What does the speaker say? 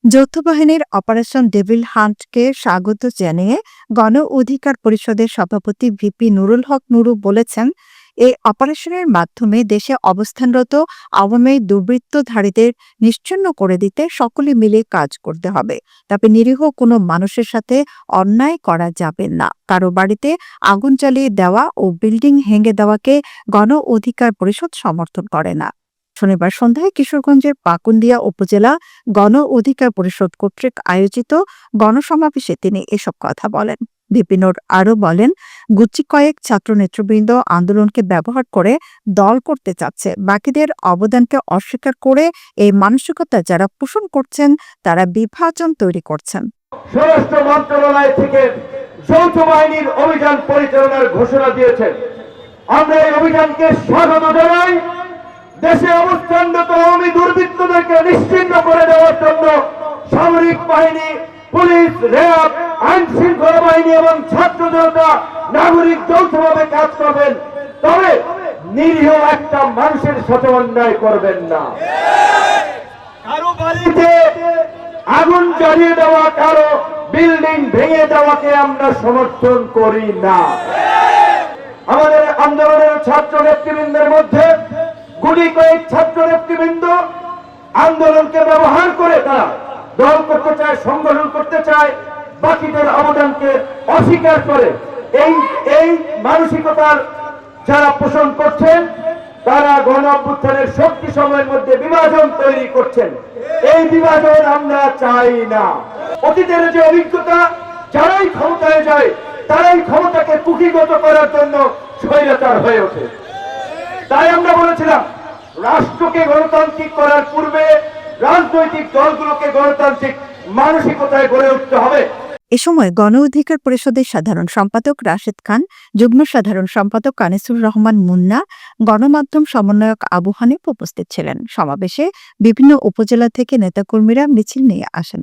যৌথ বাহিনীর operation devil হান্টকে স্বাগত জানিয়ে গণ অধিকার পরিষদের সভাপতি ভিপি নুরুল হক নুরু বলেছেন, এই অপারেশনের মাধ্যমে দেশে অবস্থানরত আওয়ামী দুর্বৃত্তধারীদের নিশ্চিহ্ন করে দিতে সকলে মিলে কাজ করতে হবে। তবে নিরীহ কোনো মানুষের সাথে অন্যায় করা যাবে না। কারো বাড়িতে আগুন জ্বালিয়ে দেওয়া ও বিল্ডিং ভেঙে দেওয়াকে গণ অধিকার পরিষদ সমর্থন করে না। শনিবার সন্ধ্যায় কিশোরগঞ্জের পাকুন্দিয়া উপজেলা গণ অধিকার পরিষদ কর্তৃক আয়োজিত গণসমাবেশে তিনি এসব কথা বলেন। বিপিনুর আরও বলেন, গুচ্ছি কয়েক ছাত্র নেতৃবৃন্দ আন্দোলনকে ব্যবহার করে দল করতে চাচ্ছে। বাকিদের অবদানকে অস্বীকার করে এই মানসিকতা যারা পোষণ করছেন তারা বিভাজন তৈরি করছেন। স্বরাষ্ট্র মন্ত্রণালয় থেকে যৌথ বাহিনীর অভিযান পরিচালনার ঘোষণা দিয়েছেন। আমরা এই অভিযানকে স্বাগত জানাই। দেশে অবস্থানরত আওয়ামী দুর্বৃত্তদেরকে নিশ্চিহ্ন করে দেওয়ার জন্য সামরিক বাহিনী, পুলিশ, র্যাব, আইন শৃঙ্খলা বাহিনী এবং ছাত্র জনতা, নাগরিক যৌথভাবে কাজ করবেন। তবে নিরীহ একটা মানুষের সাথে অন্যায় করবেন না। কারো বাড়িতে আগুন জ্বালিয়ে দেওয়া, কারো বিল্ডিং ভেঙে দেওয়াকে আমরা সমর্থন করি না। আমাদের আন্দোলনের ছাত্র নেতৃবৃন্দের মধ্যে গুলি কয়েক ছাত্র নেতৃবৃন্দ আন্দোলনকে ব্যবহার করে তারা দল করতে চায়, সংগঠন করতে চায়, বাকিদের অবদানকে অস্বীকার করে এই মানসিকতার যারা পোষণ করছেন তারা গণ অভ্যুত্থানের শক্তি সময়ের মধ্যে বিভাজন তৈরি করছেন। এই বিভাজন আমরা চাই না। অতীতের যে অভিজ্ঞতা, যারাই ক্ষমতায় যায় তারাই ক্ষমতাকে কুক্ষিগত করার জন্য স্বৈরাচার হয়ে ওঠে। তাই আমরা বলেছিলাম, রাষ্ট্রকে গণতান্ত্রিক করার পূর্বে রাজনৈতিক দলগুলোকে গণতান্ত্রিক মানসিকতায় গড়ে উঠতে হবে। এ সময় গণ অধিকার পরিষদের সাধারণ সম্পাদক রাশেদ খান, যুগ্ম সাধারণ সম্পাদক আনিসুর রহমান মুন্না, গণমাধ্যম সমন্বয়ক আবু হানিফ উপস্থিত ছিলেন। সমাবেশে বিভিন্ন উপজেলা থেকে নেতাকর্মীরা মিছিল নিয়ে আসেন।